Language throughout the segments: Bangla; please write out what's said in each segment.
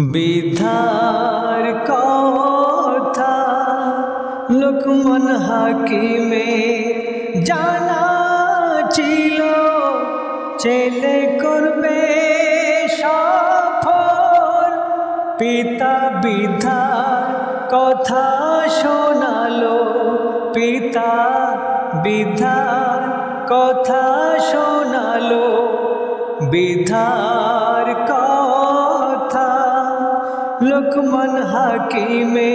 বিধার কথা লোকমান হাকিমে জানা ছিল, ছেলে করবে সফল। পিতা বিধার কথা শোনালো, পিতা বিধার কথা শোনালো। বিধার কথা লোকমান হাকিমে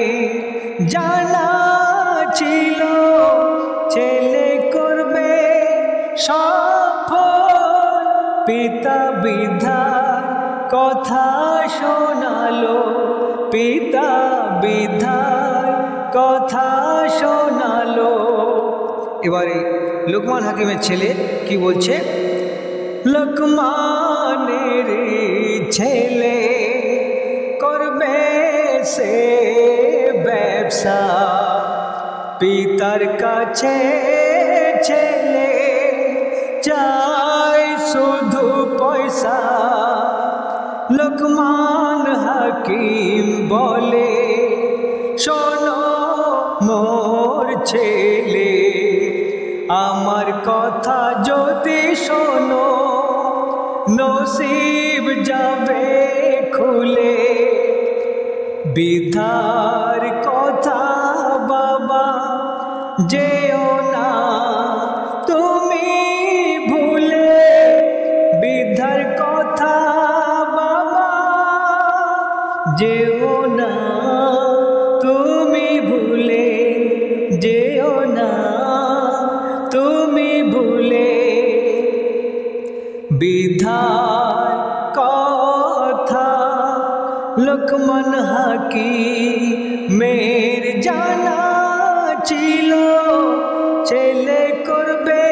জানা ছিল, ছেলে করবে সফল। পিতা বিধার কথা শোনালো, পিতা বিধার কথা শোনালো। এবারে লোকমান হাকিমের ছেলে কি বলছে? লোকমানের ছেলে করবে সে ব্যবসা, পিতার কাছে ছেলে চাই শুধু পয়সা। লোকমান হাকিম বলে, শোনো মোর ছেলে, আমার কথা যদি শোনো নসিব যাবে খুলে। বিধার কথা বাবা যেও না তুমি ভুলে, বিধার কথা বাবা যেও না তুমি ভুলে, যেও না তুমি ভুলে। বিধার কথা লোকমান হাকিমের জানা ছিল, ছেলে করবে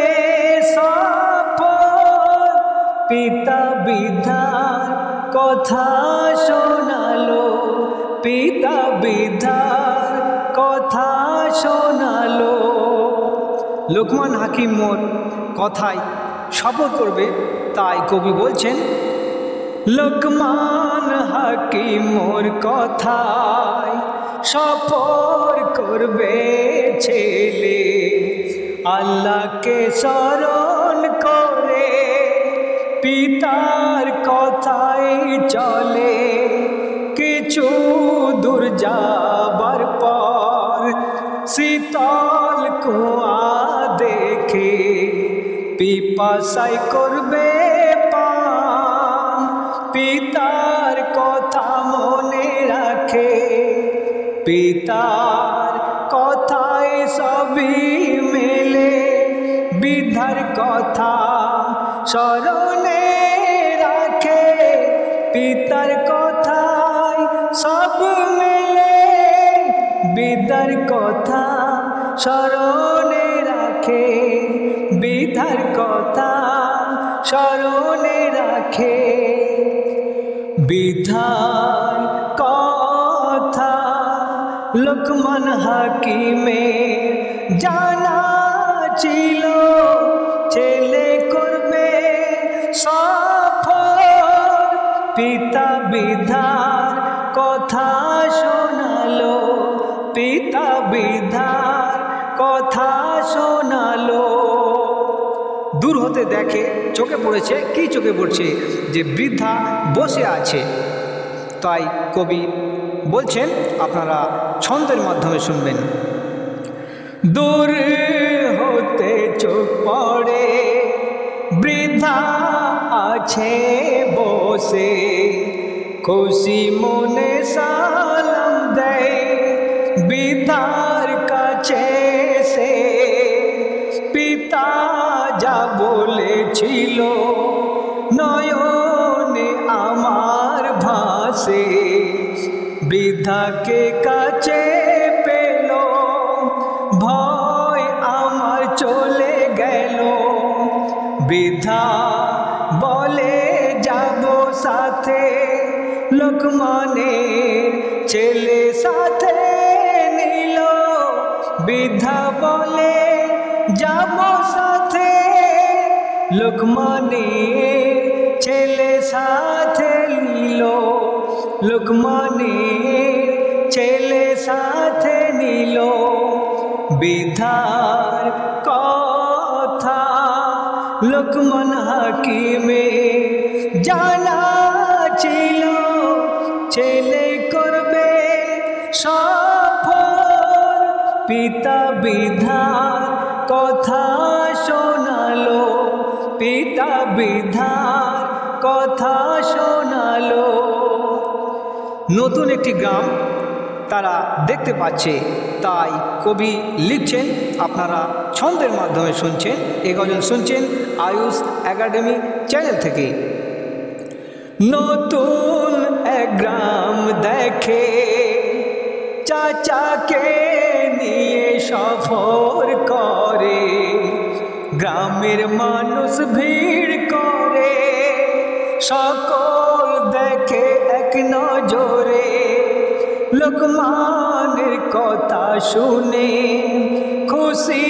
সফল। পিতা বিধার কথা শোনালো, পিতা বিধার কথা শোনালো। লোকমান হাকিম মোর কথায় সফল করবে, তাই কবি বলছেন, লোকমান হাকিম মোর কথায় সফল করবে ছেলে। আল্লাহকে স্মরণ করে পিতার কথাই চলে, কিছু দূর যাবার পর শীতল কুয়া দেখে পিপাসায় করবে পান। পিতার কথা মনে রাখে, পিতার কথায় সবই মেলে। বিধার কথা স্মরণে রাখে, পিতার কথায় সব মেলে। বিধার কথা স্মরণে রাখে, বিধার কথা স্মরণে রাখে। বিধার কথা লোকমান হাকিমে জানা ছিল, ছেলে করবে সফল। পিতা বিধার কথা শোনালো, পিতা বিধার কথা শোনালো। দূর হতে দেখে, চোখে পড়েছে, কি চোখে পড়ছে? যে বৃদ্ধা বসে আছে। তাই কবি বলছেন, আপনারা ছন্দের মাধ্যমে শুনবেন। দূর হতে চোখ পড়ে, বৃদ্ধা আছে বসে, খুশি মনে সালাম দেয় বৃদ্ধার কাছে সে। পিতা যা বলেছিল নয়নে আমার ভাসে, বৃদ্ধাকে কাছে পেল ভয় আমার চলে গেল। বৃদ্ধা বলে যাব সাথে, লোকমানের ছেলে সাথে নিল। বৃদ্ধা বলে যাব সাথে, লোকমানের ছেলে সাথে নিল। লোকমানের ছেলে সাথে নিল বিধার কথা। লোকমান হাকিমের জানা ছিল ছেলে করবে সফল, পিতা বিধার কথা শোনালো, পিতা বিধার কথা শোনালো। নতুন একটি গ্রাম তারা দেখতে পাচ্ছে, তাই কবি লিখছেন, আপনারা ছন্দের মাধ্যমে শুনছেন। এই গজল শুনছেন আয়ুষ একাডেমি চ্যানেল থেকে। নতুন এক গ্রাম দেখে চাচাকে নিয়ে সফর করে, গ্রামের মানুষ ভিড় করে, সকল দেখে এক নজরে। লোকমানের কথা শুনে খুশি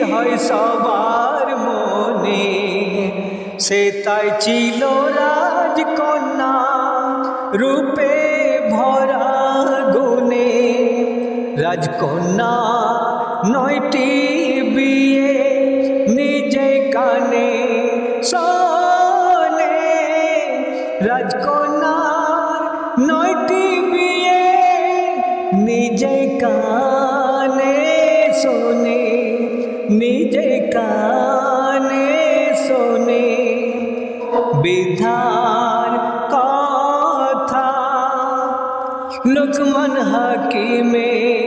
হয় সবার মনে, সে তাই ছিল রাজকন্যা রূপে ভরা গুণে। রাজকন্যা 9টি বিয়ে নিজে কানে শোনে, রাজকন্যার 9টি বিয়ে নিজে কানে শোনে, নিজে কানে শোনে। বিধার কথা লোকমান হাকিমের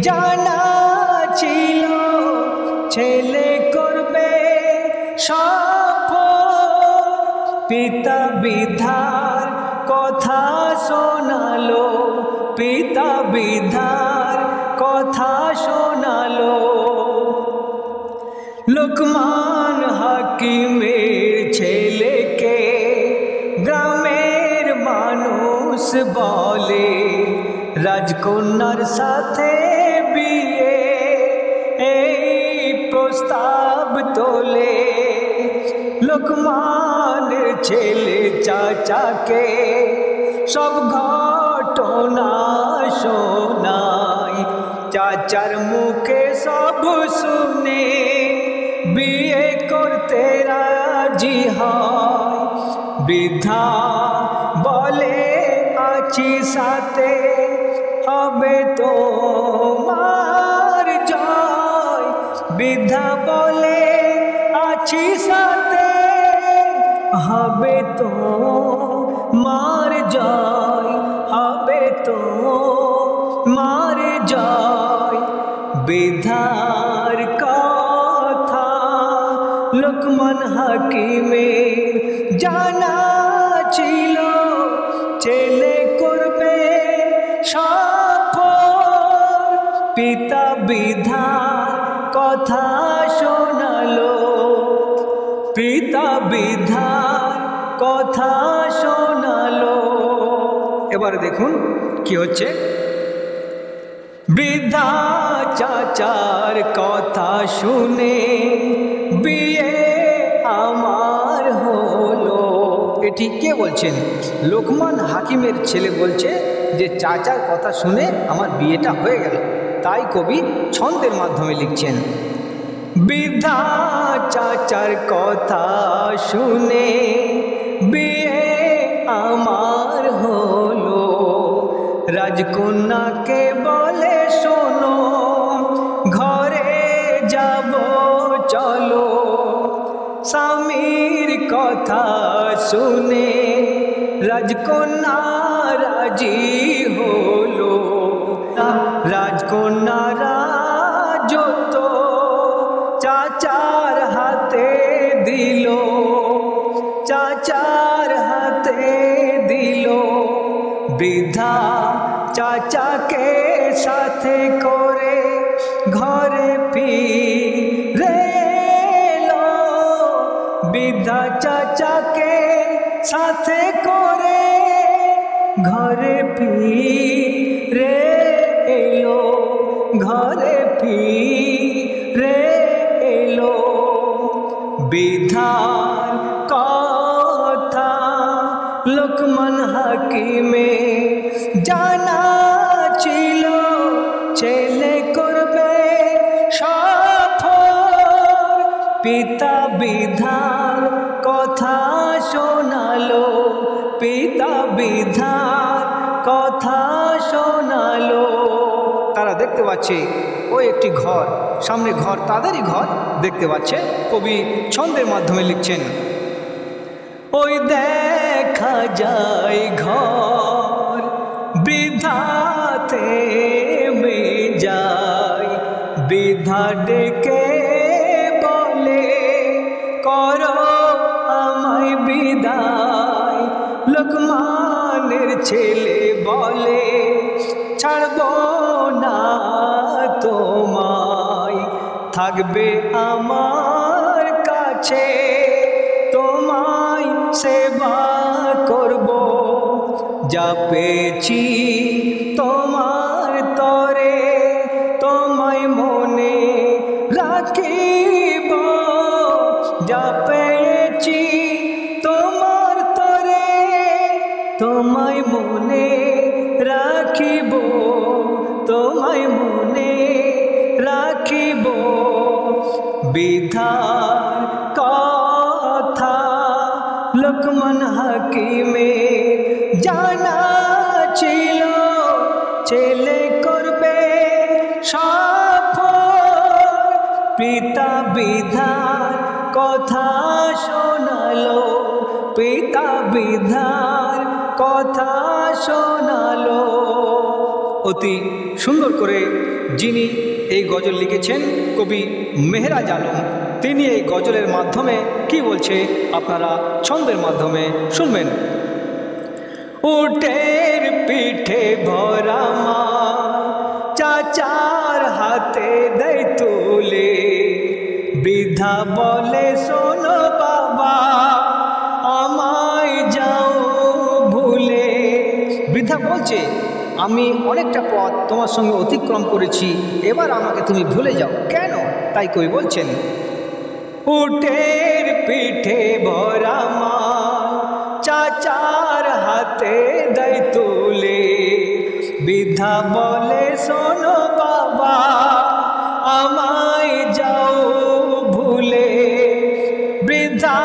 জানা ছিল ছেলে করবে সফল, পিতা বিধার কথা শোনালো, পিতা বিধার কথা শোনালো। লোকমান হাকিমের ছেলেকে গ্রামের মানুষ বলে, রাজকন্যার সাথে বিয়ে এই প্রস্তাব তোলে। লোকমানের ছেলে চাচাকে সব ঘটনা শোনায়, চাচার মুখে সব শুনে বিয়ে করতে রাজি হয়। বৃদ্ধা বলে আছি সাথে হবে তোমার জয়, বৃদ্ধা বলে আছি সাথে হবে তোমার জয়, হবে তোমার জয়। বৃদ্ধার কথা লোকমান হাকিমের জানা ছিল ছেলে করবে সফল, পিতা বিধার কথা শোনালো, পিতা বিধার কথা শোনালো। এবারে দেখুন কি হচ্ছে। বৃদ্ধা চাচার কথা শুনে বিয়ে আমার হলো। এটি কে বলছেন? লোকমান হাকিমের ছেলে বলছে যে চাচার কথা শুনে আমার বিয়েটা হয়ে গেল। তাই কবি ছন্দের মাধ্যমে লিখছেন। বৃদ্ধা চাচার কথা শুনে বিয়ে আমার হলো, রাজকন্যাকে বলে শোনো ঘরে যাব চলো। স্বামীর কথা শুনে রাজকন্যা রাজি হলো, রাজকন্যা রাজত্ব চাচার হাতে দিল, চাচার হাতে দিল। বৃদ্ধা চাচাকে সাথে করে ঘরে ফিরে এলো, বৃদ্ধা চাচাকে সাথে করে ঘরে ফিরে এলো, ঘরে ফিরে এলো। বিধার কথা লোকমান হাকিমের জানা ছিল ছেলে করবে সফর, পিতা বিধান কথা শোনালো, পিতা বিধান কথা শোনালো। তারা দেখতে পাচ্ছে ওই একটি ঘর, সামনে ঘর, তাদেরই ঘর দেখতে পাচ্ছে। কবি ছন্দের মাধ্যমে লিখছেন, ওই দেখা যায় ঘর বৃদ্ধাতে মে যায়, বৃদ্ধা ডেকে বলে করো আমায় বিদায়। লোকমানের ছেলে বলে ছাড়ব না তোমায়, থাকবে আমার কাছে তোমায় সেবা করব। যা পেয়েছি তোমার তরে তোমায় মনে রাখিব, যা পেয়েছি তোমার তরে তোমায় মনে রাখিব, তোমায় মনে রাখিব। বিধার কথা লোকমান হাকিমের জানা ছিল ছেলে করবে সফর, পিতা বিধার কথা শোনালো, পিতা বিধার কথা শোনালো। অতি সুন্দর করে যিনি এই গজল লিখেছেন কবি মেহরাজ আলম, তিনি এই গজলের মাধ্যমে কি বলছে আপনারা ছন্দের মাধ্যমে শুনবেন। উটের পিঠে ভরা মা চাচার হাতে দেয় তুলে, বৃদ্ধা বলে শোনো বাবা আমায় যাও ভুলে। বৃদ্ধা বলছে আমি অনেকটা পথ তোমার সঙ্গে অতিক্রম করেছি, এবার আমাকে তুমি ভুলে যাও কেন? তাই কই বলছেন, উটের পিঠে ভরা মা চাচার হাতে দেয় তুলে, বৃদ্ধা বলে শোনো বাবা আমায় যাও ভুলে। বৃদ্ধা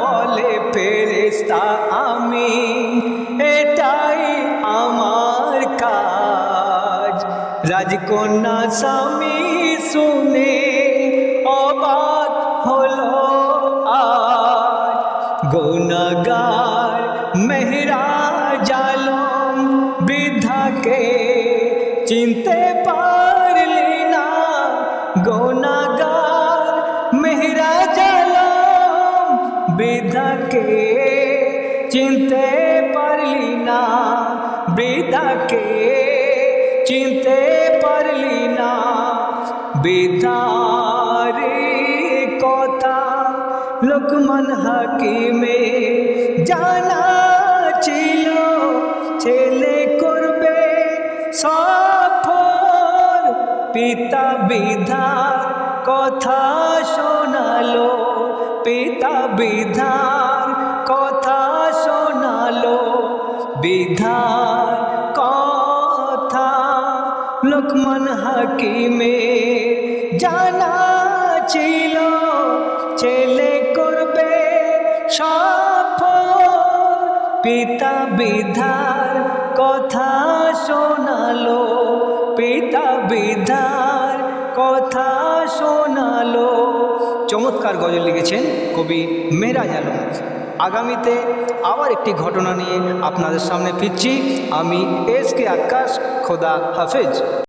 বলে ফেরেশতা আমি এটাই আমার কাজ। রাজকন্যা স্বামী শুনে অবাক হলো আজ, গুনাহগার মেহরাজ আলম বৃদ্ধাকে চিনতে পারলি না। গুনাহগার মেহরাজ আলম বৃদ্ধাকে চিনতে পারলি না, বৃদ্ধাকে চিনতে পারলি না। বৃদ্ধারে কথা লোকমান হাকিমে জানা ছিল ছেলে করবে সফর, পিতা বিধার কথা শোনালো, পিতা বিধার কথা শোনালো। বিধার কথা লোকমান হাকিমে জানা ছিল ছেলে করবে সফর, পিতা বিধার কথা শোনালো, পিতা বিধার কথা শোনালো। চমৎকার গজল লিখেছেন কবি মেহরাজ আলম। আগামীতে আবার একটি ঘটনা নিয়ে আপনাদের সামনে ফিরছি। আমি এস কে আকাশ, খোদা হাফেজ।